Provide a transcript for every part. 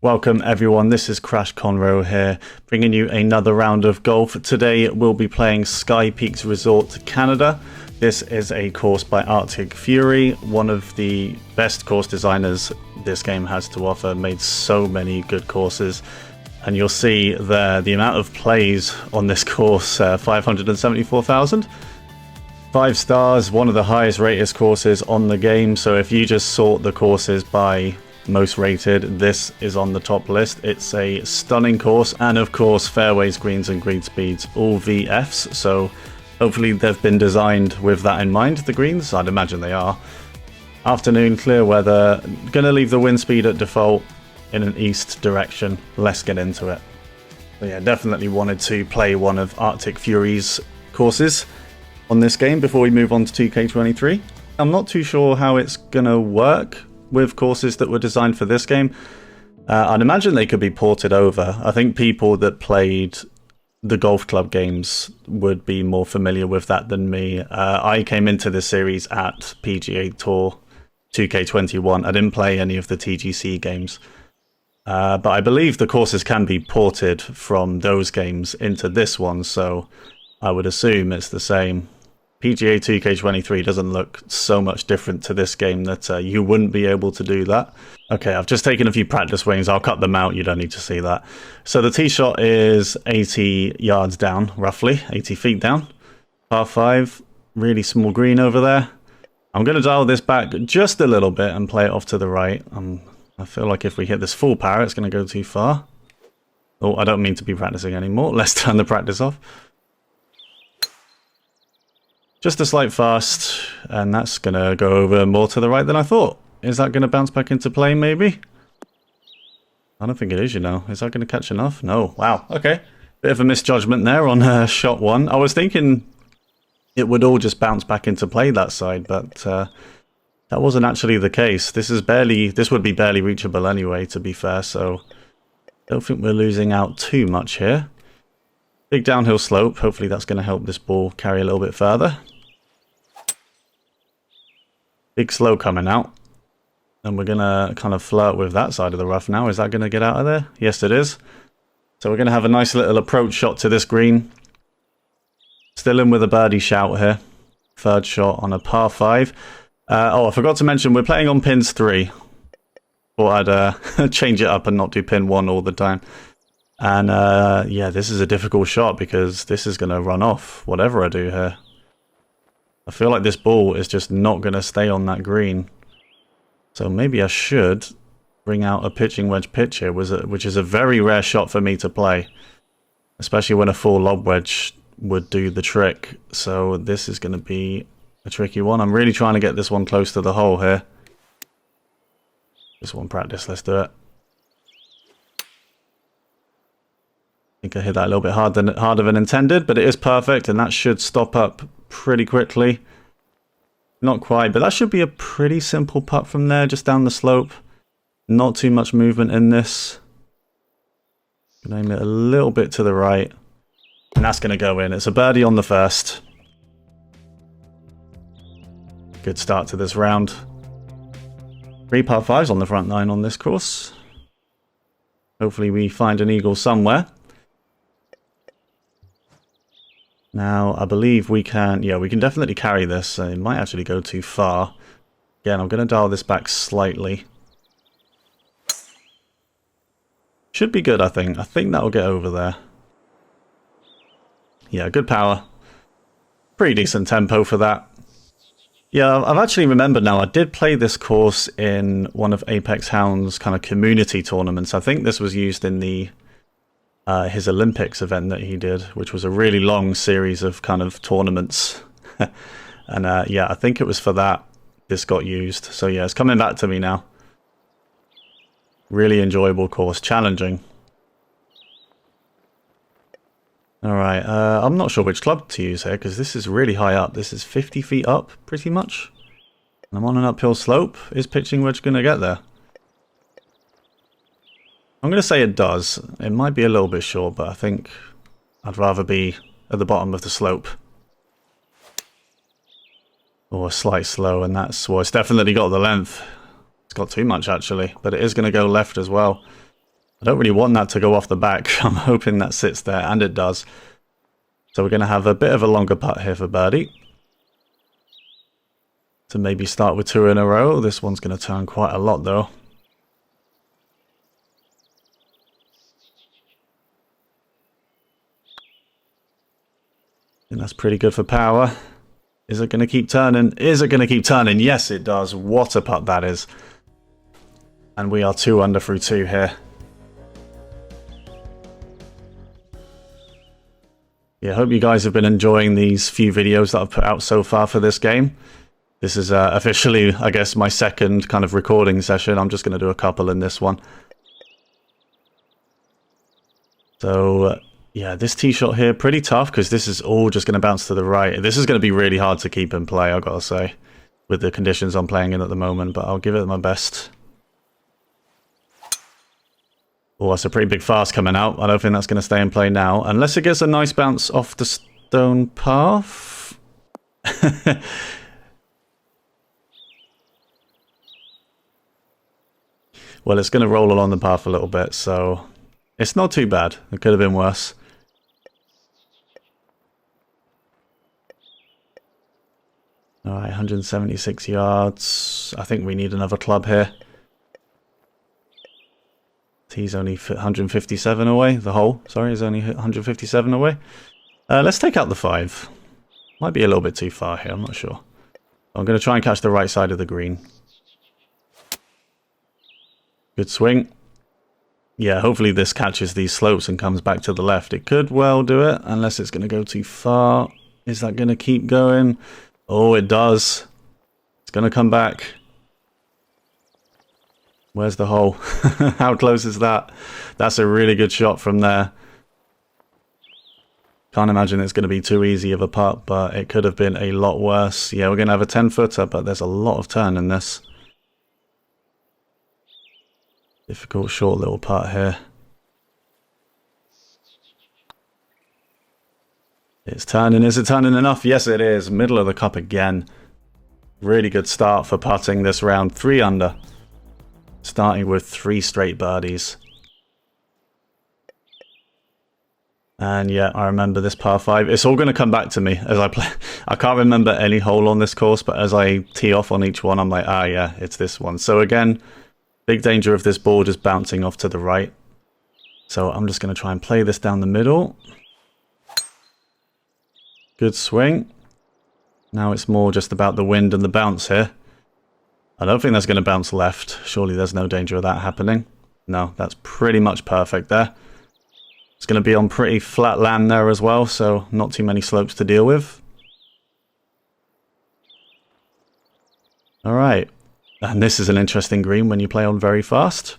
Welcome everyone, this is Crash Conroe here, bringing you another round of golf. Today we'll be playing Sky Peaks Resort, Canada. This is a course by Arctic Fury, one of the best course designers this game has to offer, made so many good courses. And you'll see there the amount of plays on this course, 574,000. 5 stars, one of the highest rated courses on the game, so if you just sort the courses by most rated, this is on the top list. It's a stunning course, and of course fairways, greens and green speeds all VFs, so hopefully they've been designed with that in mind. The greens, I'd imagine they are. Afternoon, clear weather, gonna leave the wind speed at default in an east direction. Let's get into it. But yeah, definitely wanted to play one of Arctic Fury's courses on this game before we move on to 2K23. I'm not too sure how it's gonna work with courses that were designed for this game. I'd imagine they could be ported over. I think people that played the golf club games would be more familiar with that than me. I came into this series at PGA Tour 2K21. I didn't play any of the TGC games. But I believe the courses can be ported from those games into this one, so I would assume it's the same. PGA 2K23 doesn't look so much different to this game that you wouldn't be able to do that. Okay, I've just taken a few practice swings. I'll cut them out. You don't need to see that. So the tee shot is 80 yards down, roughly, 80 feet down. Par 5, really small green over there. I'm going to dial this back just a little bit and play it off to the right. I feel like if we hit this full power, it's going to go too far. Oh, I don't mean to be practicing anymore. Let's turn the practice off. Just a slight fast, and that's going to go over more to the right than I thought. Is that going to bounce back into play, maybe? I don't think it is, you know. Is that going to catch enough? No. Wow. Okay. Bit of a misjudgment there on shot 1. I was thinking it would all just bounce back into play that side, but that wasn't actually the case. This would be barely reachable anyway, to be fair, so I don't think we're losing out too much here. Big downhill slope. Hopefully that's going to help this ball carry a little bit further. Big slow coming out. And we're going to kind of flirt with that side of the rough now. Is that going to get out of there? Yes, it is. So we're going to have a nice little approach shot to this green. Still in with a birdie shout here. Third shot on a par 5. I forgot to mention we're playing on pins 3. Thought I'd change it up and not do pin 1 all the time. And yeah, this is a difficult shot because this is going to run off whatever I do here. I feel like this ball is just not going to stay on that green. So maybe I should bring out a pitching wedge pitch here, which is a very rare shot for me to play. Especially when a full lob wedge would do the trick. So this is going to be a tricky one. I'm really trying to get this one close to the hole here. Just one practice, let's do it. I think I hit that a little bit harder than intended, but it is perfect, and that should stop up pretty quickly. Not quite, but that should be a pretty simple putt from there, just down the slope. Not too much movement in this. Gonna aim it a little bit to the right, and that's going to go in. It's a birdie on the first. Good start to this round. 3 par 5s on the front 9 on this course. Hopefully we find an eagle somewhere. Now, I believe we can, yeah, we can definitely carry this. It might actually go too far. Again, I'm going to dial this back slightly. Should be good, I think. I think that'll get over there. Yeah, good power. Pretty decent tempo for that. Yeah, I've actually remembered now, I did play this course in one of Apex Hound's kind of community tournaments. I think this was used in the his Olympics event that he did, which was a really long series of kind of tournaments. And yeah, I think it was for that this got used. So yeah, it's coming back to me now. Really enjoyable course, challenging. Alright, I'm not sure which club to use here, because this is really high up. This is 50 feet up, pretty much. And I'm on an uphill slope. Is pitching wedge going to get there? I'm going to say it does. It might be a little bit short, but I think I'd rather be at the bottom of the slope. Or a slight slow, and that's, well, it's definitely got the length. It's got too much, actually, but it is going to go left as well. I don't really want that to go off the back. I'm hoping that sits there, and it does. So we're going to have a bit of a longer putt here for birdie. To maybe start with 2 in a row. This one's going to turn quite a lot though. And that's pretty good for power. Is it going to keep turning? Is it going to keep turning? Yes, it does. What a putt that is. And we are 2 under through 2 here. Yeah, I hope you guys have been enjoying these few videos that I've put out so far for this game. This is officially, I guess, my second kind of recording session. I'm just going to do a couple in this one. So, yeah, this tee shot here, pretty tough because this is all just going to bounce to the right. This is going to be really hard to keep in play, I've got to say, with the conditions I'm playing in at the moment, but I'll give it my best. Oh, that's a pretty big fast coming out. I don't think that's going to stay in play now, unless it gets a nice bounce off the stone path. Well, it's going to roll along the path a little bit, so it's not too bad. It could have been worse. Alright, 176 yards. I think we need another club here. He's only 157 away. The hole, sorry, is only 157 away. Let's take out the 5. Might be a little bit too far here, I'm not sure. I'm going to try and catch the right side of the green. Good swing. Yeah, hopefully this catches these slopes and comes back to the left. It could well do it, unless it's going to go too far. Is that going to keep going? Oh, it does. It's going to come back. Where's the hole? How close is that? That's a really good shot from there. Can't imagine it's going to be too easy of a putt, but it could have been a lot worse. Yeah, we're going to have a 10-footer, but there's a lot of turn in this. Difficult short little putt here. It's turning. Is it turning enough? Yes, it is. Middle of the cup again. Really good start for putting this round. 3 under. Starting with 3 straight birdies. And yeah, I remember this par 5. It's all going to come back to me as I play. I can't remember any hole on this course, but as I tee off on each one, I'm like, ah, yeah, it's this one. So again, big danger of this ball just bouncing off to the right. So I'm just going to try and play this down the middle. Good swing. Now it's more just about the wind and the bounce here. I don't think that's going to bounce left. Surely there's no danger of that happening. No, that's pretty much perfect there. It's going to be on pretty flat land there as well, so not too many slopes to deal with. Alright. And this is an interesting green when you play on very fast.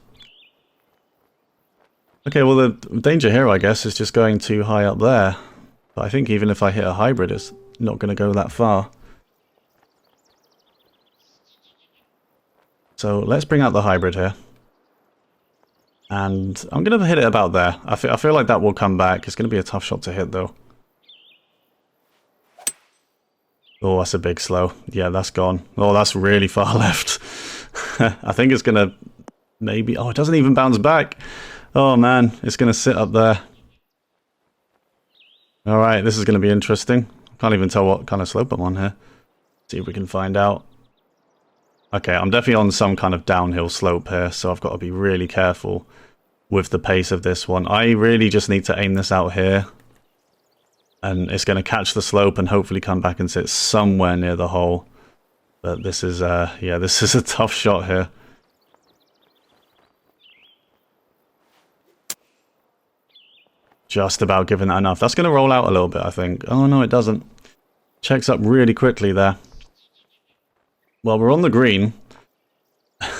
Okay, well the danger here, I guess, is just going too high up there. But I think even if I hit a hybrid, it's not going to go that far. So let's bring out the hybrid here. And I'm going to hit it about there. I feel like that will come back. It's going to be a tough shot to hit, though. Oh, that's a big slow. Yeah, that's gone. Oh, that's really far left. I think it's going to maybe... Oh, it doesn't even bounce back. Oh, man. It's going to sit up there. All right, this is going to be interesting. Can't even tell what kind of slope I'm on here. See if we can find out. Okay, I'm definitely on some kind of downhill slope here, so I've got to be really careful with the pace of this one. I really just need to aim this out here. And it's going to catch the slope and hopefully come back and sit somewhere near the hole. But this is, yeah, this is a tough shot here. Just about giving that enough. That's going to roll out a little bit, I think. Oh, no, it doesn't. Checks up really quickly there. Well, we're on the green.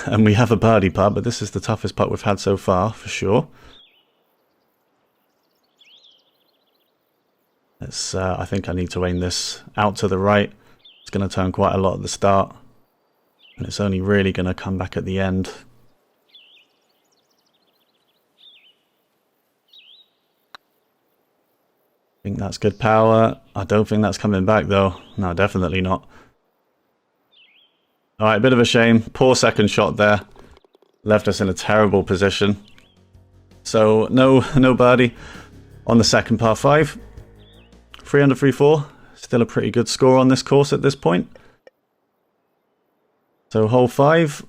And we have a birdie putt, but this is the toughest putt we've had so far, for sure. It's, I think I need to aim this out to the right. It's going to turn quite a lot at the start. And it's only really going to come back at the end. I think that's good power. I don't think that's coming back though. No, definitely not. Alright, a bit of a shame. Poor second shot there. Left us in a terrible position. So no birdie on the second par 5. 3 under 3-4. Still a pretty good score on this course at this point. So hole 5.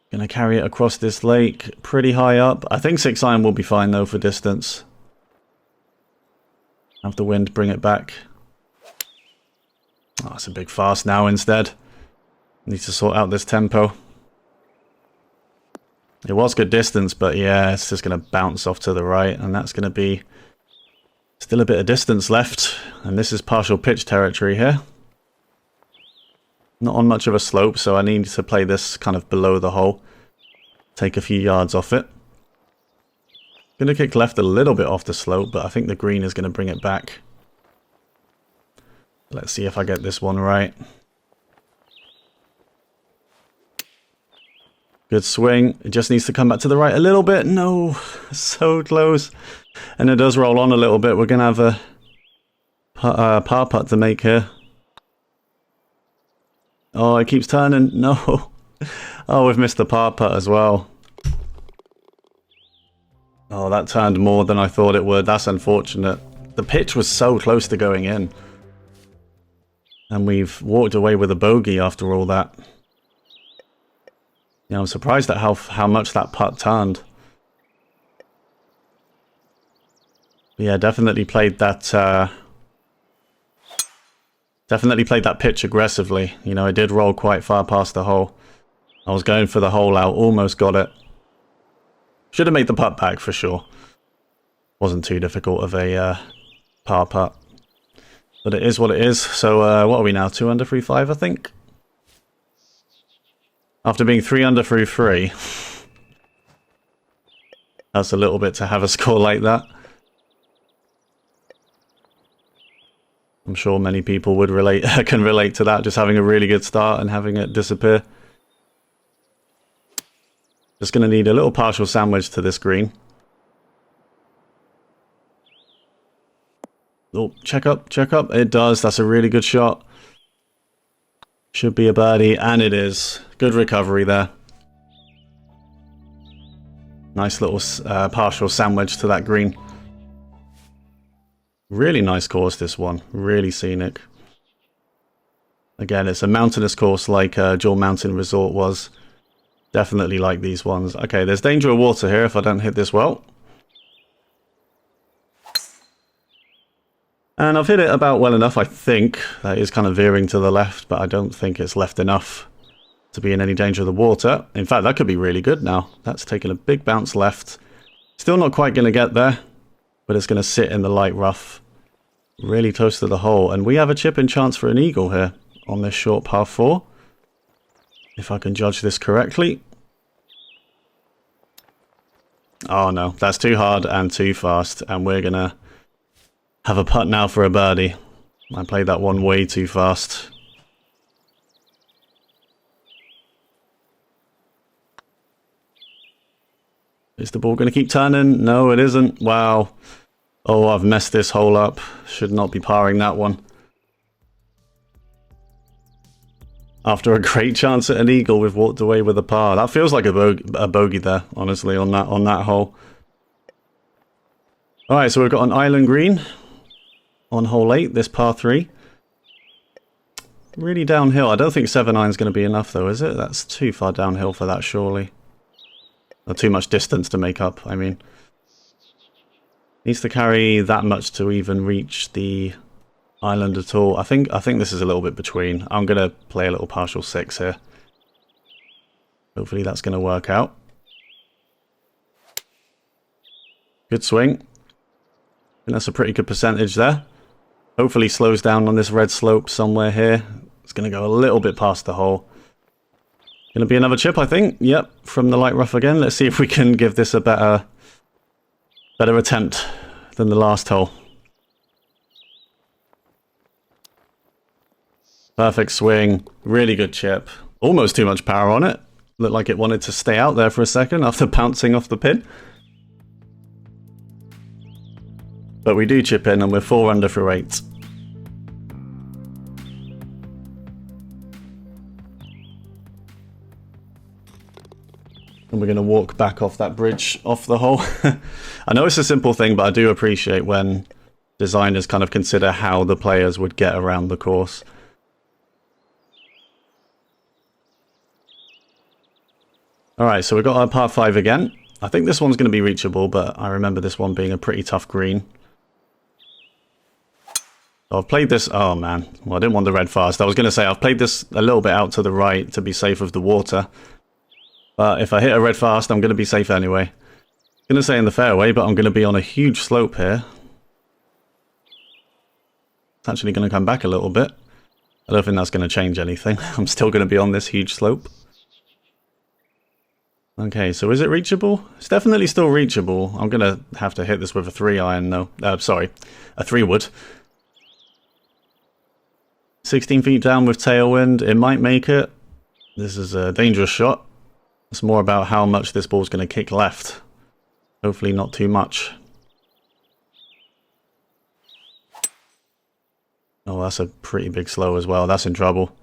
Gonna carry it across this lake pretty high up. I think 6 iron will be fine though for distance. Have the wind bring it back. Oh, it's a big fast now instead. Need to sort out this tempo. It was good distance, but yeah, it's just going to bounce off to the right, and that's going to be still a bit of distance left. And this is partial pitch territory here. Not on much of a slope, so I need to play this kind of below the hole. Take a few yards off it. Going to kick left a little bit off the slope, but I think the green is going to bring it back. Let's see if I get this one right. Good swing. It just needs to come back to the right a little bit. No, so close. And it does roll on a little bit. We're going to have a par putt to make here. Oh, it keeps turning. No. Oh, we've missed the par putt as well. Oh, that turned more than I thought it would. That's unfortunate. The pitch was so close to going in. And we've walked away with a bogey after all that. Yeah, I'm surprised at how much that putt turned. Yeah, definitely played that pitch aggressively. You know, it did roll quite far past the hole. I was going for the hole out, almost got it. Should have made the putt back for sure. Wasn't too difficult of a par putt. But it is what it is. So what are we now? 2 under 3-5, I think? After being 3 under through 3. That's a little bit to have a score like that. I'm sure many people would can relate to that, just having a really good start and having it disappear. Just going to need a little partial sandwich to this green. Oh, check up, check up. It does. That's a really good shot. Should be a birdie, and it is. Good recovery there. Nice little partial sandwich to that green. Really nice course, this one. Really scenic. Again, it's a mountainous course like Jewel Mountain Resort was. Definitely like these ones. Okay, there's danger of water here if I don't hit this well. And I've hit it about well enough, I think. That is kind of veering to the left, but I don't think it's left enough to be in any danger of the water. In fact, that could be really good now. That's taken a big bounce left. Still not quite going to get there, but it's going to sit in the light rough. Really close to the hole. And we have a chip-in chance for an eagle here on this short par 4. If I can judge this correctly. Oh no, that's too hard and too fast. And we're going to have a putt now for a birdie. I played that one way too fast. Is the ball going to keep turning? No, it isn't. Wow. Oh, I've messed this hole up. Should not be parring that one. After a great chance at an eagle, we've walked away with a par. That feels like a bogey there, honestly, on that hole. All right, so we've got an island green on hole 8, this par 3. Really downhill. I don't think 7 iron is going to be enough, though, is it? That's too far downhill for that, surely. Or too much distance to make up, I mean. Needs to carry that much to even reach the island at all. I think this is a little bit between. I'm going to play a little partial 6 here. Hopefully that's going to work out. Good swing. I think that's a pretty good percentage there. Hopefully slows down on this red slope somewhere here. It's going to go a little bit past the hole. Going to be another chip, I think. Yep, from the light rough again. Let's see if we can give this a better attempt than the last hole. Perfect swing. Really good chip. Almost too much power on it. Looked like it wanted to stay out there for a second after bouncing off the pin. But we do chip in and we're 4 under for 8. And we're going to walk back off that bridge off the hole. I know it's a simple thing, but I do appreciate when designers kind of consider how the players would get around the course. Alright, so we've got our par 5 again. I think this one's going to be reachable, but I remember this one being a pretty tough green. So I've played this... Oh, man. Well, I didn't want the red fast. I was going to say I've played this a little bit out to the right to be safe of the water. But if I hit a red fast, I'm going to be safe anyway. I'm going to say in the fairway, but I'm going to be on a huge slope here. It's actually going to come back a little bit. I don't think that's going to change anything. I'm still going to be on this huge slope. Okay, so is it reachable? It's definitely still reachable. I'm going to have to hit this with a 3-iron, though. Sorry, a 3-wood. 16 feet down with tailwind. It might make it. This is a dangerous shot. It's more about how much this ball's going to kick left. Hopefully not too much. Oh, that's a pretty big slow as well. That's in trouble.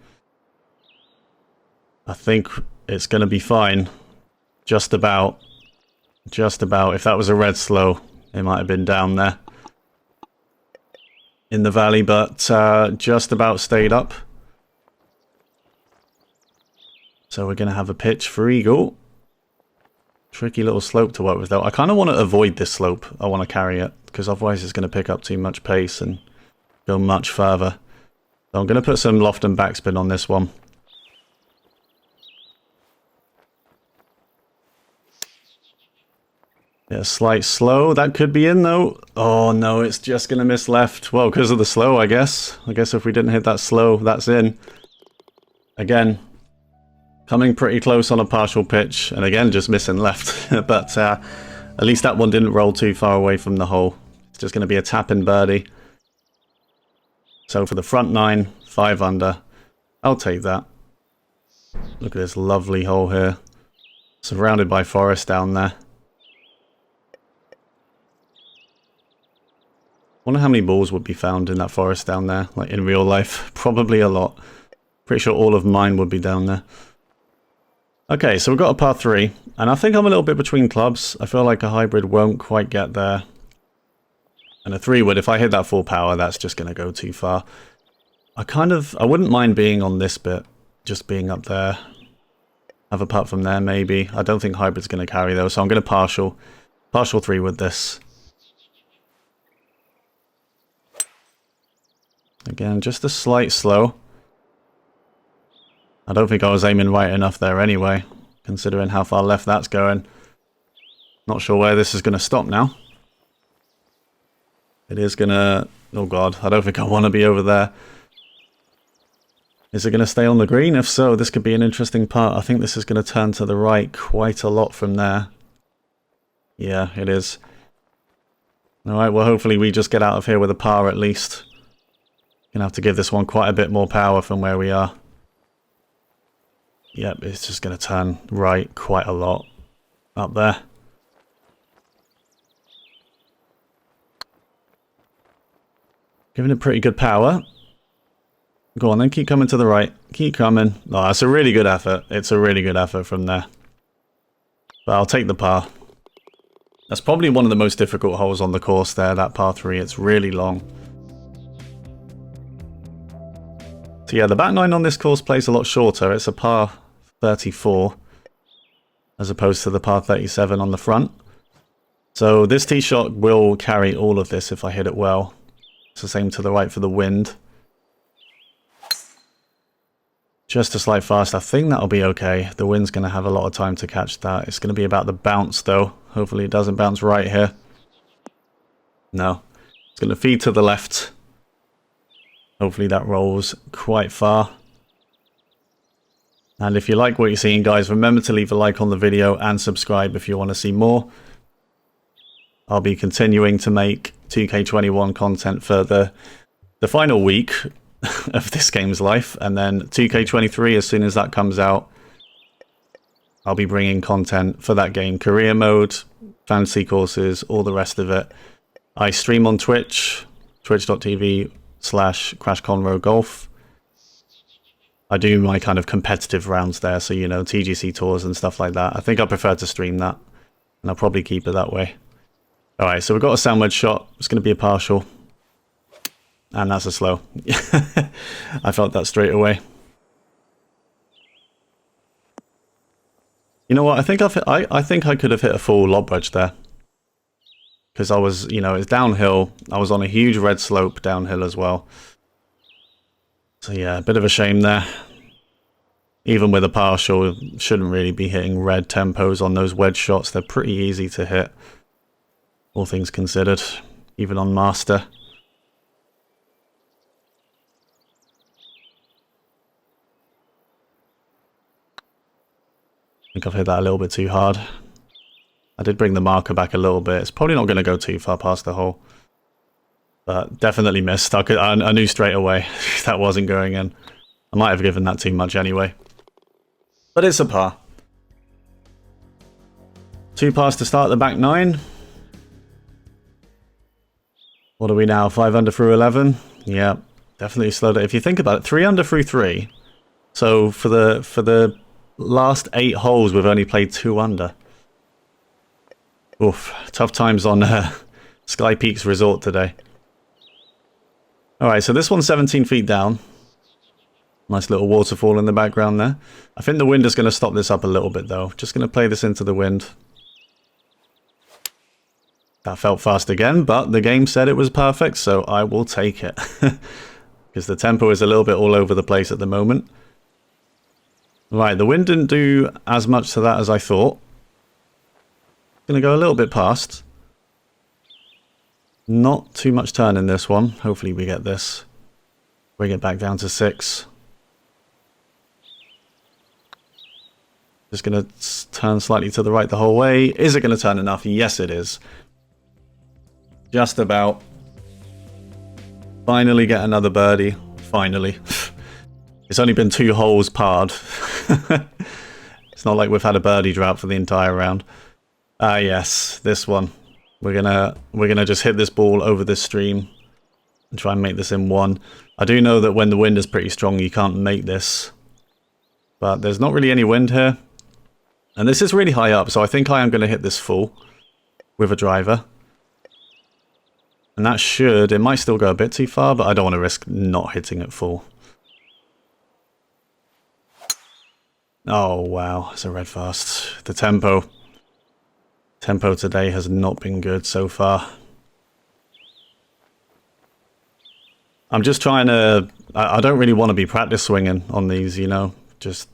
I think it's going to be fine. Just about. Just about. If that was a red slow, it might have been down there in the valley, but just about stayed up. So we're going to have a pitch for eagle. Tricky little slope to work with, though. I kind of want to avoid this slope. I want to carry it, because otherwise it's going to pick up too much pace and go much further. So I'm going to put some loft and backspin on this one. Yeah, a slight slow. That could be in, though. Oh, no, it's just going to miss left. Well, because of the slow, I guess. I guess if we didn't hit that slow, that's in. Again, coming pretty close on a partial pitch. And again, just missing left. But at least that one didn't roll too far away from the hole. It's just going to be a tap-in birdie. So for the front 9, 5 under. I'll take that. Look at this lovely hole here. Surrounded by forest down there. Wonder how many balls would be found in that forest down there, like in real life. Probably a lot. Pretty sure all of mine would be down there. Okay, so we've got a par 3, and I think I'm a little bit between clubs. I feel like a hybrid won't quite get there. And a 3-wood, if I hit that full power, that's just going to go too far. I wouldn't mind being on this bit, just being up there. Have a putt from there, maybe. I don't think hybrid's going to carry, though, so I'm going to partial 3-wood this. Again, just a slight slow. I don't think I was aiming right enough there anyway, considering how far left that's going. Not sure where this is going to stop now. It is going to... Oh god, I don't think I want to be over there. Is it going to stay on the green? If so, this could be an interesting part. I think this is going to turn to the right quite a lot from there. Yeah, it is. Alright, well hopefully we just get out of here with a par at least. Gonna have to give this one quite a bit more power from where we are. Yep, it's just gonna turn right quite a lot up there. Giving it pretty good power. Go on then, keep coming to the right. Keep coming. Oh, that's a really good effort. It's a really good effort from there. But I'll take the par. That's probably one of the most difficult holes on the course there, that par 3. It's really long. So yeah, the back 9 on this course plays a lot shorter. It's a par 34 as opposed to the par 37 on the front. So this tee shot will carry all of this if I hit it well. It's the same to the right for the wind. Just a slight fast. I think that'll be okay. The wind's going to have a lot of time to catch that. It's going to be about the bounce though. Hopefully it doesn't bounce right here. No. It's going to feed to the left. Hopefully that rolls quite far. And if you like what you're seeing, guys, remember to leave a like on the video and subscribe if you want to see more. I'll be continuing to make 2K21 content for the final week of this game's life. And then 2K23, as soon as that comes out, I'll be bringing content for that game. Career mode, fantasy courses, all the rest of it. I stream on Twitch, twitch.tv/CrashConroeGolf. I do my kind of competitive rounds there, so you know, TGC tours and stuff like that. I think I prefer to stream that, and I'll probably keep it that way. All right, so we've got a sound wedge shot. It's going to be a partial, and that's a slow. I felt that straight away. You know what? I think I could have hit a full lob wedge there, because I was, you know, it's downhill. I was on a huge red slope downhill as well. So yeah, a bit of a shame there. Even with a partial, shouldn't really be hitting red tempos on those wedge shots. They're pretty easy to hit, all things considered, even on master. I think I've hit that a little bit too hard. I did bring the marker back a little bit. It's probably not going to go too far past the hole. But definitely missed. I knew straight away that wasn't going in. I might have given that too much anyway. But it's a par. 2 pars to start the back 9. What are we now? 5 under through 11? Yeah, definitely slowed it. If you think about it, 3 under through 3. So for the last 8 holes, we've only played 2 under. Oof, tough times on Sky Peaks Resort today. Alright, so this one's 17 feet down. Nice little waterfall in the background there. I think the wind is going to stop this up a little bit though. Just going to play this into the wind. That felt fast again, but the game said it was perfect, so I will take it. Because the tempo is a little bit all over the place at the moment. Right, the wind didn't do as much to that as I thought. Going to go a little bit past. Not too much turn in this one. Hopefully we get this. Bring it back down to 6. Just going to turn slightly to the right the whole way. Is it going to turn enough? Yes, it is. Just about. Finally get another birdie. Finally. It's only been 2 holes parred. It's not like we've had a birdie drought for the entire round. Ah, yes, this one. We're gonna just hit this ball over this stream and try and make this in 1. I do know that when the wind is pretty strong, you can't make this, but there's not really any wind here, and this is really high up, so I think I am going to hit this full with a driver, and that should. It might still go a bit too far, but I don't want to risk not hitting it full. Oh wow, it's a red fast. The tempo today has not been good so far. I'm just trying to... I don't really want to be practice swinging on these, you know. Just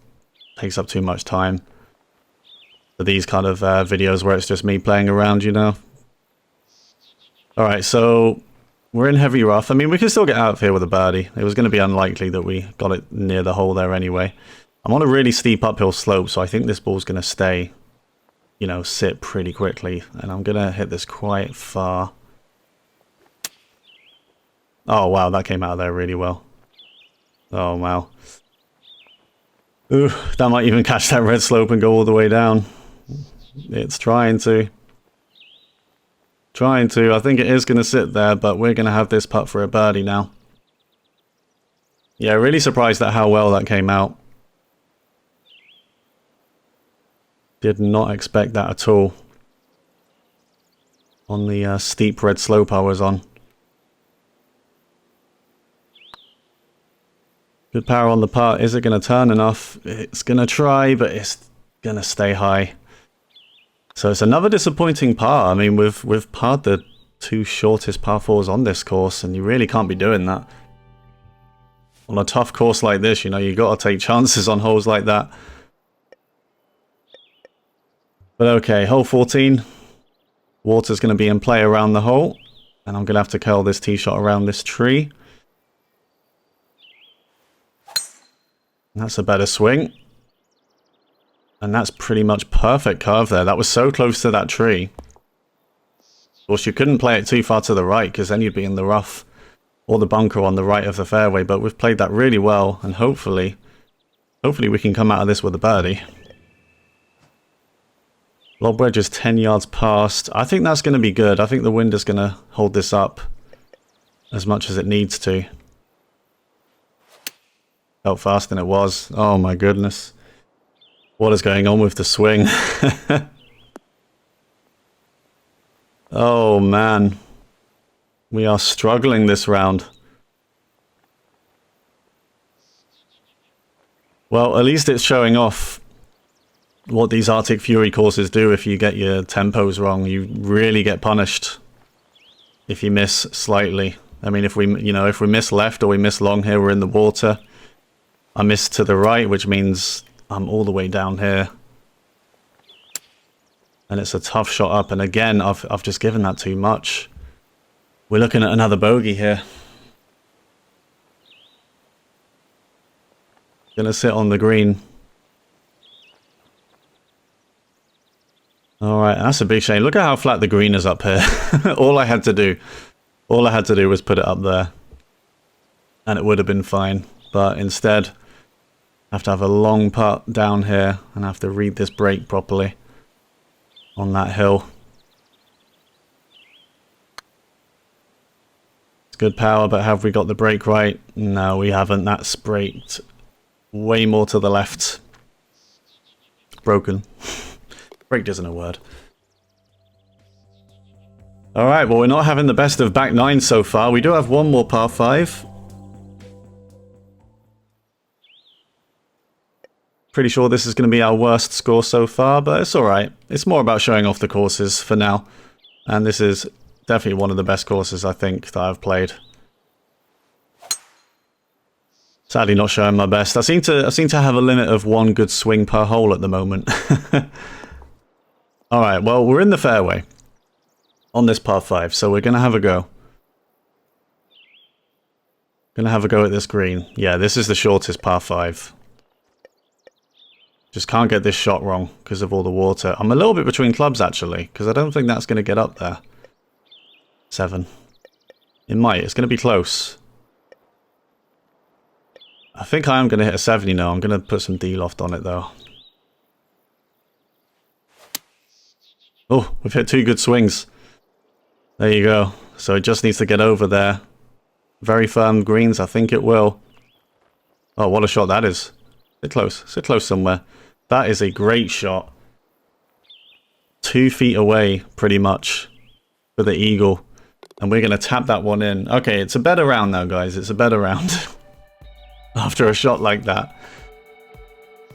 takes up too much time for these kind of videos where it's just me playing around, you know. Alright, so we're in heavy rough. I mean, we can still get out of here with a birdie. It was going to be unlikely that we got it near the hole there anyway. I'm on a really steep uphill slope, so I think this ball's going to stay... you know, sit pretty quickly, and I'm gonna hit this quite far. Oh wow, that came out of there really well. Oh wow. Ooh, that might even catch that red slope and go all the way down. It's trying to. I think it is gonna sit there, but we're gonna have this putt for a birdie now. Yeah, really surprised at how well that came out. Did not expect that at all. On the steep red slope I was on. Good power on the putt. Is it going to turn enough? It's going to try, but it's going to stay high. So it's another disappointing par. I mean, we've parred the 2 shortest par 4s on this course, and you really can't be doing that. On a tough course like this, you know, you got to take chances on holes like that. But okay, hole 14. Water's going to be in play around the hole. And I'm going to have to curl this tee shot around this tree. That's a better swing. And that's pretty much perfect curve there. That was so close to that tree. Of course, you couldn't play it too far to the right, because then you'd be in the rough or the bunker on the right of the fairway. But we've played that really well, and hopefully we can come out of this with a birdie. Lob wedge is 10 yards past. I think that's going to be good. I think the wind is going to hold this up as much as it needs to. Felt fast than it was. Oh my goodness. What is going on with the swing? Oh man. We are struggling this round. Well, at least it's showing off what these Arctic Fury courses do. If you get your tempos wrong, you really get punished if you miss slightly. I mean, if we miss left or we miss long here, we're in the water. I missed to the right, which means I'm all the way down here. And it's a tough shot up. And again, I've just given that too much. We're looking at another bogey here. Gonna sit on the green. Alright, that's a big shame. Look at how flat the green is up here. all I had to do was put it up there. And it would have been fine. But instead, I have to have a long putt down here. And I have to read this break properly. On that hill. It's good power, but have we got the break right? No, we haven't. That's braked way more to the left. Broken. Braked isn't a word. Alright, well, we're not having the best of back nine so far. We do have one more par 5. Pretty sure this is going to be our worst score so far, but it's alright. It's more about showing off the courses for now. And this is definitely one of the best courses, I think, that I've played. Sadly not showing my best. I seem to have a limit of one good swing per hole at the moment. Alright, well, we're in the fairway on this par 5, so we're going to have a go. Gonna have a go at this green. Yeah, this is the shortest par 5. Just can't get this shot wrong because of all the water. I'm a little bit between clubs, actually, because I don't think that's going to get up there. 7. It might. It's going to be close. I think I am going to hit a 70 now. I'm going to put some D-loft on it, though. Oh, we've hit 2 good swings. There you go. So it just needs to get over there. Very firm greens. I think it will. Oh, what a shot that is. Sit close. Sit close somewhere. That is a great shot. 2 feet away, pretty much, for the eagle. And we're going to tap that one in. Okay, it's a better round now, guys. It's a better round. After a shot like that.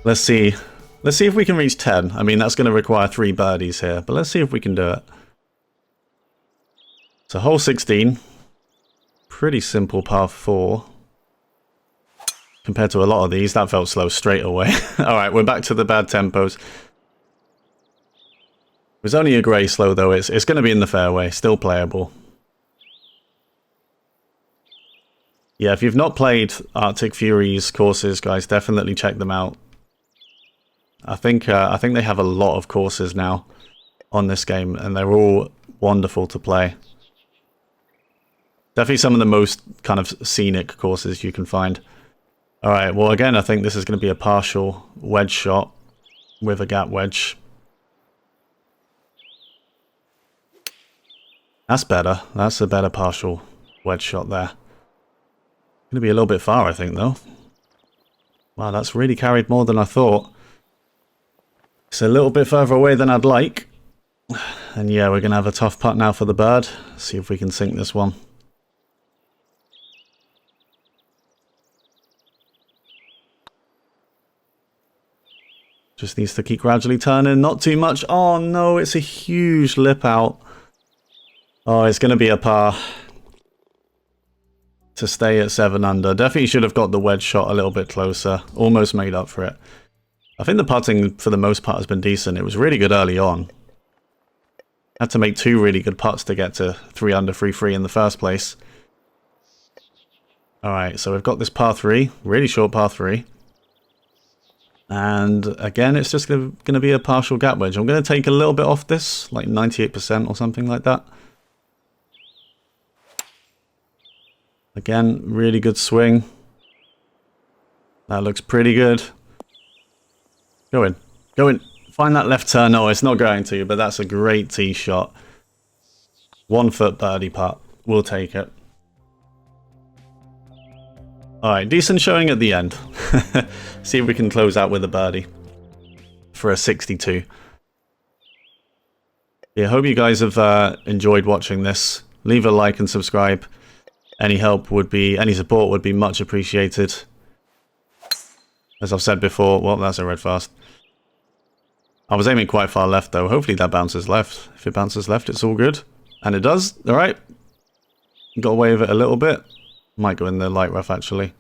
Let's see. Let's see if we can reach 10. I mean, that's going to require 3 birdies here. But let's see if we can do it. So, hole 16. Pretty simple par 4. Compared to a lot of these, that felt slow straight away. Alright, we're back to the bad tempos. It was only a grey slow, though. It's going to be in the fairway. Still playable. Yeah, if you've not played Arctic Fury's courses, guys, definitely check them out. I think they have a lot of courses now on this game, and they're all wonderful to play. Definitely some of the most kind of scenic courses you can find. Alright, well again, I think this is going to be a partial wedge shot with a gap wedge. That's better. That's a better partial wedge shot there. Going to be a little bit far, I think, though. Wow, that's really carried more than I thought. It's a little bit further away than I'd like. And yeah, we're going to have a tough putt now for the bird. See if we can sink this one. Just needs to keep gradually turning, not too much. Oh no, it's a huge lip out. Oh, it's going to be a par to stay at 7 under. Definitely should have got the wedge shot a little bit closer. Almost made up for it. I think the putting, for the most part, has been decent. It was really good early on. Had to make 2 really good putts to get to 3 under, 3-3 in the first place. Alright, so we've got this par 3. Really short par 3. And again, it's just going to be a partial gap wedge. I'm going to take a little bit off this, like 98% or something like that. Again, really good swing. That looks pretty good. Go in. Go in. Find that left turn. No, it's not going to, but that's a great tee shot. 1 foot birdie putt. We'll take it. Alright, decent showing at the end. See if we can close out with a birdie for a 62. Yeah, hope you guys have enjoyed watching this. Leave a like and subscribe. Any help would be, any support would be much appreciated. As I've said before, well, that's a red fast. I was aiming quite far left though. Hopefully that bounces left. If it bounces left, it's all good. And it does. Alright. Got away with it a little bit. Might go in the light rough actually.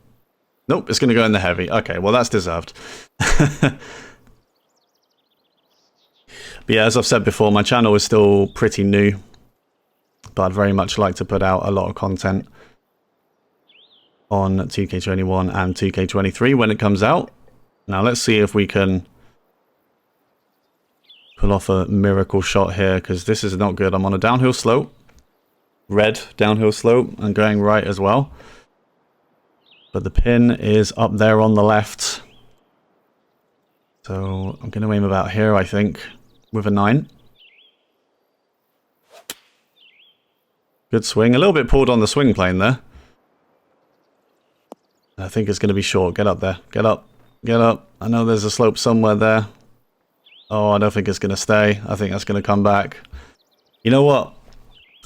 Nope, it's going to go in the heavy. Okay, well that's deserved. But yeah, as I've said before, my channel is still pretty new. But I'd very much like to put out a lot of content on 2K21 and 2K23 when it comes out. Now let's see if we can pull off a miracle shot here, because this is not good. I'm on a downhill slope. Red downhill slope and going right as well. But the pin is up there on the left. So I'm going to aim about here, I think, with a 9. Good swing. A little bit pulled on the swing plane there. I think it's going to be short. Get up there. Get up. Get up. I know there's a slope somewhere there. Oh, I don't think it's going to stay. I think that's going to come back. You know what?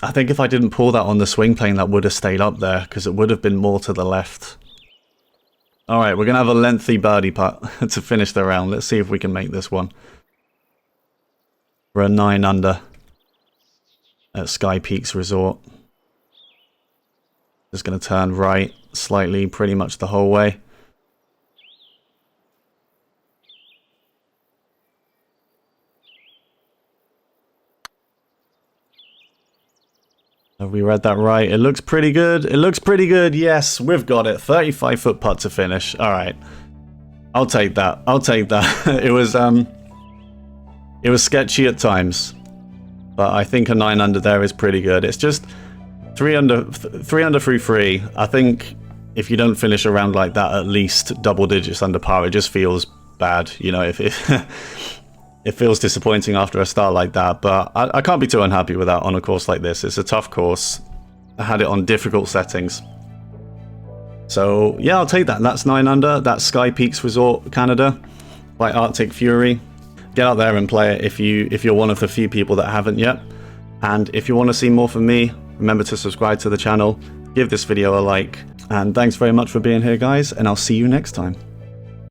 I think if I didn't pull that on the swing plane, that would have stayed up there, because it would have been more to the left. Alright, we're going to have a lengthy birdie putt to finish the round. Let's see if we can make this one. We're a 9 under at Sky Peaks Resort. Just going to turn right slightly, pretty much the whole way. Have we read that right? It looks pretty good. It looks pretty good. Yes, we've got it. 35-foot putt to finish. All right. I'll take that. I'll take that. It was sketchy at times, but I think a 9 under there is pretty good. It's just 3 under through 3. I think if you don't finish a round like that, at least double digits under par, it just feels bad. You know, if it feels disappointing after a start like that, but I can't be too unhappy with that on a course like this. It's a tough course. I had it on difficult settings. So yeah, I'll take that. That's 9 under. That's Sky Peaks Resort, Canada by Arctic Fury. Get out there and play it if you're one of the few people that haven't yet. And if you want to see more from me, remember to subscribe to the channel, give this video a like, and thanks very much for being here, guys, and I'll see you next time.